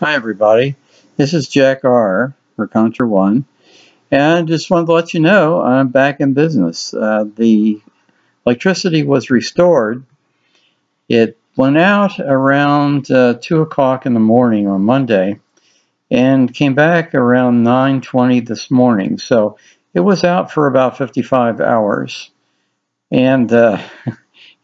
Hi, everybody. This is Jack R. for Contra One, and I just wanted to let you know I'm back in business. The electricity was restored. It went out around 2 o'clock in the morning on Monday and came back around 9:20 this morning. So it was out for about 55 hours. And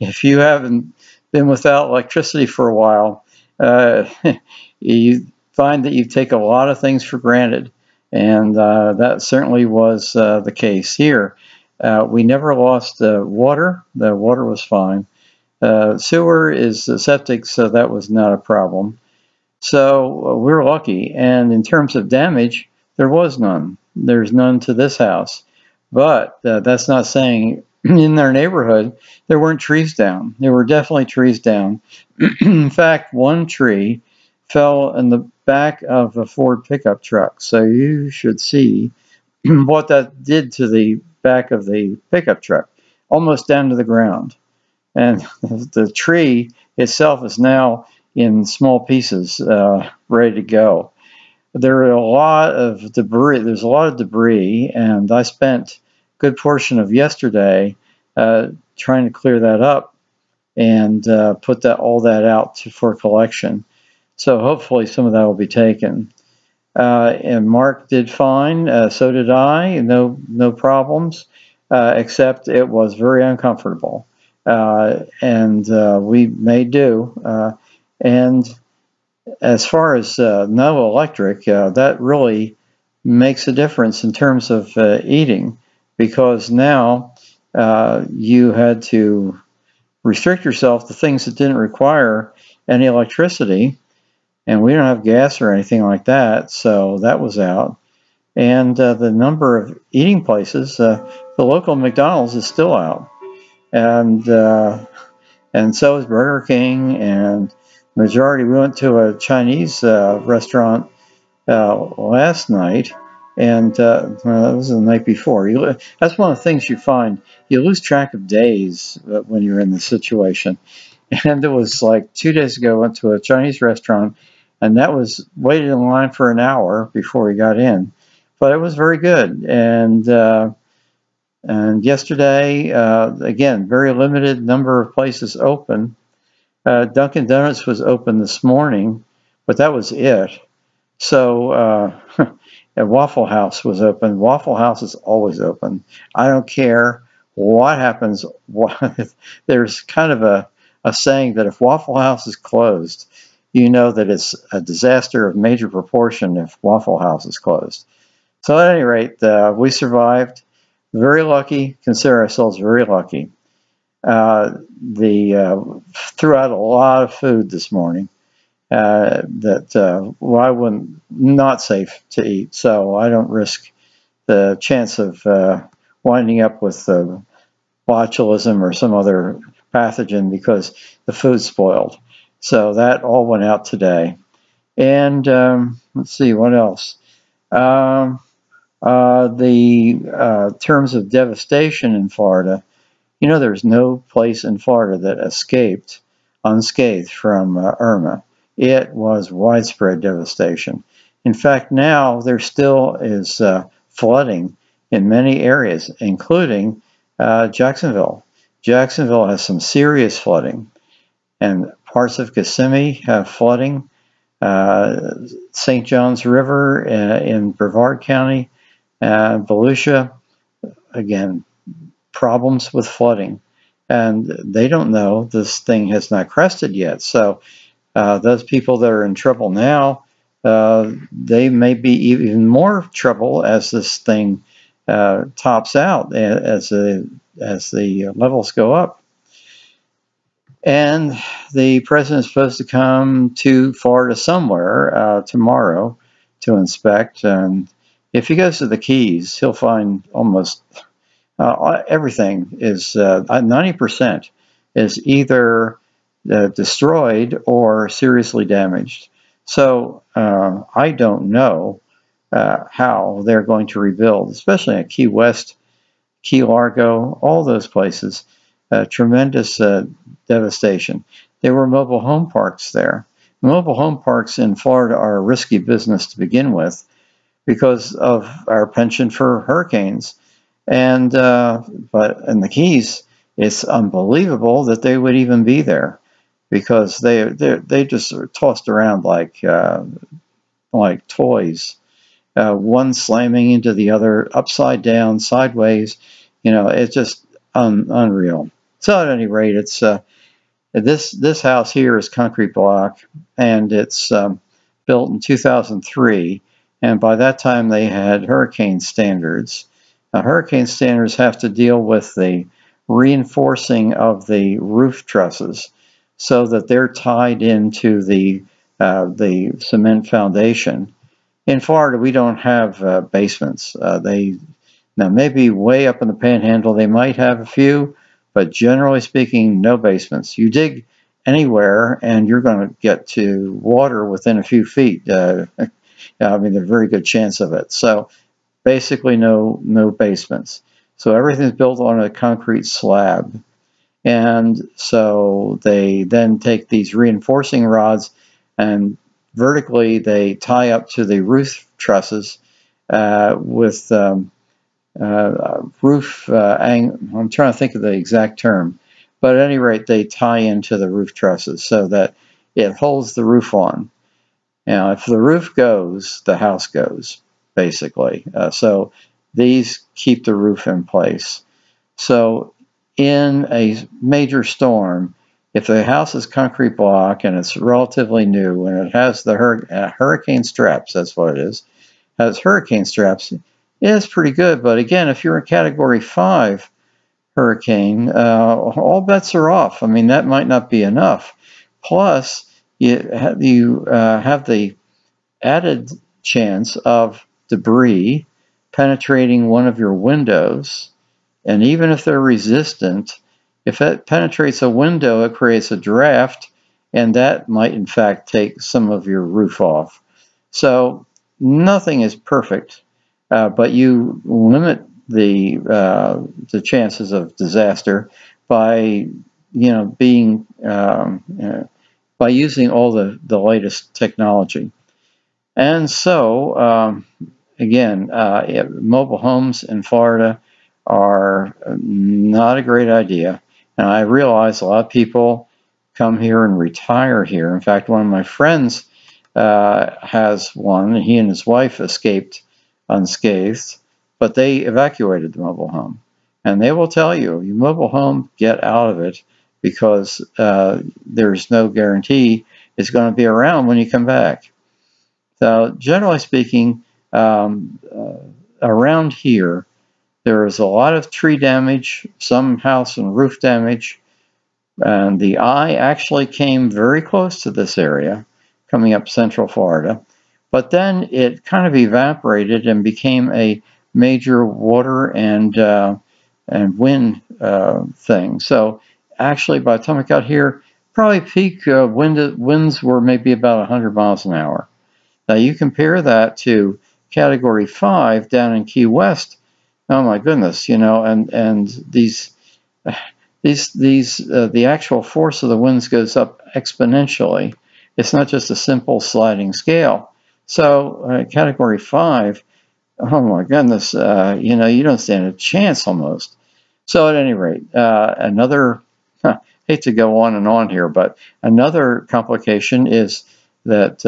if you haven't been without electricity for a while, you find that you take a lot of things for granted. And that certainly was the case here. We never lost water. The water was fine. Sewer is septic, so that was not a problem. So we're lucky. And in terms of damage, there was none. There's none to this house. But that's not saying in their neighborhood there weren't trees down. There were definitely trees down. In fact, one tree fell in the back of a Ford pickup truck. So you should see what that did to the back of the pickup truck, almost down to the ground. And the tree itself is now in small pieces, ready to go. There are a lot of debris. There's a lot of debris, and I spent a good portion of yesterday trying to clear that up and put all that out for collection. So hopefully some of that will be taken. And Mark did fine. So did I. No problems, except it was very uncomfortable. And we made do. And as far as no electric, that really makes a difference in terms of eating, because now you had to restrict yourself to things that didn't require any electricity, and we don't have gas or anything like that, so that was out. And the number of eating places, the local McDonald's is still out, and so is Burger King, and majority. We went to a Chinese restaurant last night, and that was the night before. That's one of the things you find. You lose track of days when you're in this situation. And it was like 2 days ago, I went to a Chinese restaurant, and that was waited in line for an hour before we got in. But it was very good. And yesterday, again, very limited number of places open. Dunkin' Donuts was open this morning, but that was it. So Waffle House was open. Waffle House is always open. I don't care what happens. There's kind of a saying that if Waffle House is closed, you know that it's a disaster of major proportion if Waffle House is closed. So at any rate, we survived. Very lucky. Consider ourselves very lucky. Threw out a lot of food this morning that I wouldn't not safe to eat, so I don't risk the chance of winding up with botulism or some other pathogen because the food's spoiled. So that all went out today. And let's see what else. The terms of devastation in Florida. You know, there's no place in Florida that escaped unscathed from Irma. It was widespread devastation. In fact, now there still is flooding in many areas, including Jacksonville. Jacksonville has some serious flooding, and parts of Kissimmee have flooding. St. Johns River in Brevard County, Volusia, again, problems with flooding, and they don't know this thing has not crested yet. So those people that are in trouble now, they may be even more trouble as this thing tops out, as the levels go up. And the president is supposed to come to Florida somewhere tomorrow to inspect, and if he goes to the Keys, he'll find almost everything is 90% is either destroyed or seriously damaged. So I don't know how they're going to rebuild, especially at Key West, Key Largo, all those places. Tremendous devastation. There were mobile home parks there. Mobile home parks in Florida are a risky business to begin with because of our penchant for hurricanes. And but in the Keys, it's unbelievable that they would even be there, because they just are tossed around like toys, one slamming into the other, upside down, sideways. It's just unreal. So at any rate, it's this house here is concrete block, and it's built in 2003. And by that time, they had hurricane standards. Now, hurricane standards have to deal with the reinforcing of the roof trusses so that they're tied into the cement foundation. In Florida, we don't have basements. Now, maybe way up in the Panhandle, they might have a few, but generally speaking, no basements. You dig anywhere, and you're going to get to water within a few feet. I mean, there's a very good chance of it. So basically no basements. So everything's built on a concrete slab. And so they then take these reinforcing rods and vertically they tie up to the roof trusses with roof I'm trying to think of the exact term, but at any rate, they tie into the roof trusses so that it holds the roof on. Now, if the roof goes, the house goes, basically. So these keep the roof in place. So in a major storm, if the house is concrete block and it's relatively new and it has the hurricane straps, that's what it is, has hurricane straps, it's pretty good. But again, if you're a Category 5 hurricane, all bets are off. I mean, that might not be enough. Plus, you have the added chance of debris penetrating one of your windows. And even if they're resistant, if it penetrates a window, it creates a draft, and that might in fact take some of your roof off. So nothing is perfect, but you limit the chances of disaster by being by using all the latest technology. And so again, mobile homes in Florida are not a great idea. And I realize a lot of people come here and retire here. In fact, one of my friends has one. He and his wife escaped unscathed, but they evacuated the mobile home. And they will tell you, your mobile home, get out of it, because there's no guarantee it's going to be around when you come back. So generally speaking, around here, there is a lot of tree damage, some house and roof damage, and the eye actually came very close to this area, coming up Central Florida, but then it kind of evaporated and became a major water and wind thing. So actually, by the time I got here, probably peak winds were maybe about 100 miles an hour. Now you compare that to Category 5 down in Key West. Oh my goodness, and the actual force of the winds goes up exponentially. It's not just a simple sliding scale. So Category 5, oh my goodness, you don't stand a chance almost. So at any rate, another, hate to go on and on here, but another complication is that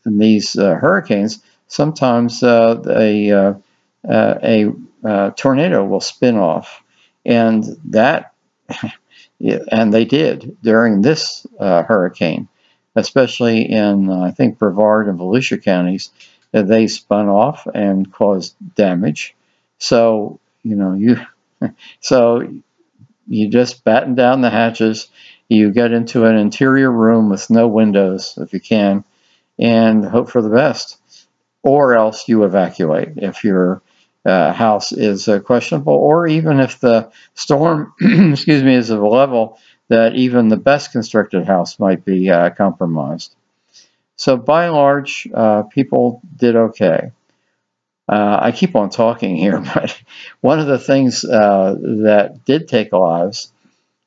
in these hurricanes, sometimes a tornado will spin off, and that, and they did during this hurricane, especially in I think Brevard and Volusia counties. They spun off and caused damage. So you just batten down the hatches. You get into an interior room with no windows if you can, and hope for the best, or else you evacuate if your house is questionable, or even if the storm, excuse me, is of a level that even the best constructed house might be compromised. So by and large, people did okay. I keep on talking here, but one of the things that did take lives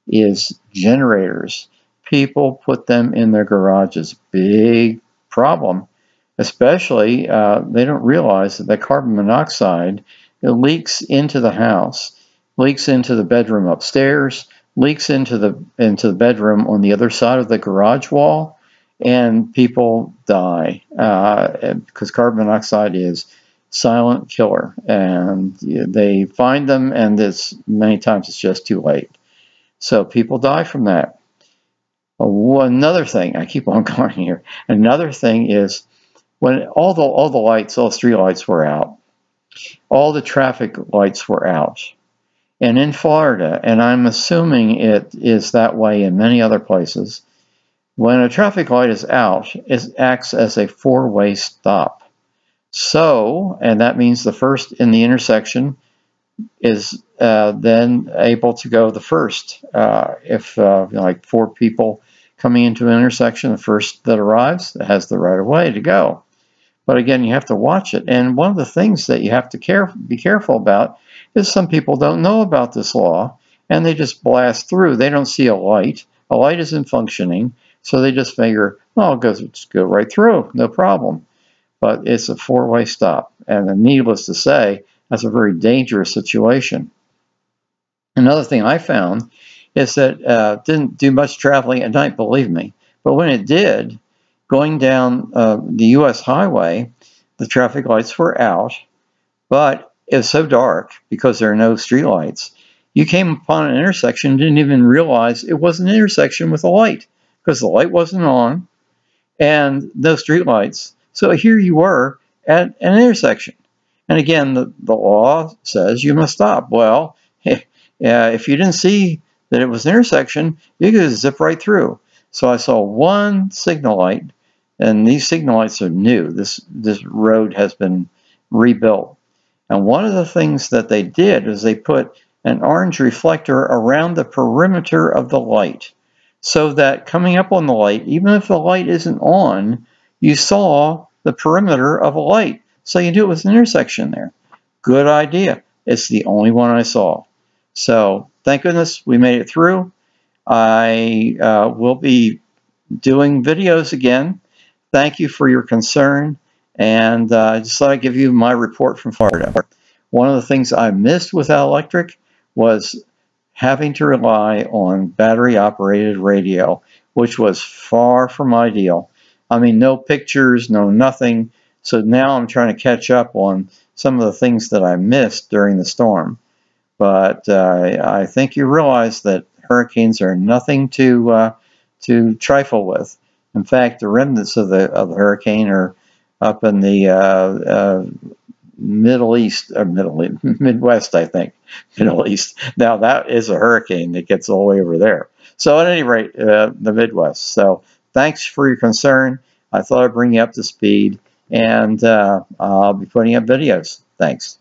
is generators. people put them in their garages. Big problem. Especially, they don't realize that carbon monoxide, it leaks into the house, leaks into the bedroom upstairs, leaks into the bedroom on the other side of the garage wall, and people die because carbon monoxide is silent killer. And they find them, and many times it's just too late. So people die from that. Another thing, I keep on going here. Another thing is, when all the lights, all the street lights were out, all the traffic lights were out. And in Florida, and I'm assuming it is that way in many other places, when a traffic light is out, it acts as a four-way stop. So, and that means the first in the intersection is then able to go the first. If like four people coming into an intersection, the first that arrives has the right of way to go. But again, you have to watch it. And one of the things that you have to be careful about is some people don't know about this law, and they just blast through. They don't see a light. A light isn't functioning, so they just figure, oh, just go right through, no problem. But it's a four-way stop. And needless to say, that's a very dangerous situation. Another thing I found is that didn't do much traveling at night, believe me. But when it did, going down the U.S. highway, the traffic lights were out, but it was so dark because there are no street lights. You came upon an intersection and didn't even realize it was an intersection with a light because the light wasn't on and no street lights. So here you were at an intersection. And again, the law says you must stop. Well, if you didn't see that it was an intersection, you could zip right through. So I saw one signal light, and these signal lights are new. This road has been rebuilt. And one of the things that they did is they put an orange reflector around the perimeter of the light, so that coming up on the light, even if the light isn't on, you saw the perimeter of a light. So you knew it was an intersection there. Good idea. It's the only one I saw. So thank goodness we made it through. I will be doing videos again. Thank you for your concern, and I just thought I'd give you my report from Florida. One of the things I missed without electric was having to rely on battery-operated radio, which was far from ideal. I mean, no pictures, no nothing. So now I'm trying to catch up on some of the things that I missed during the storm. But I think you realize that hurricanes are nothing to trifle with. In fact, the remnants of the hurricane are up in the Midwest, I think. Middle East. Now that is a hurricane that gets all the way over there. So at any rate, the Midwest. So thanks for your concern. I thought I'd bring you up to speed, and I'll be putting up videos. Thanks.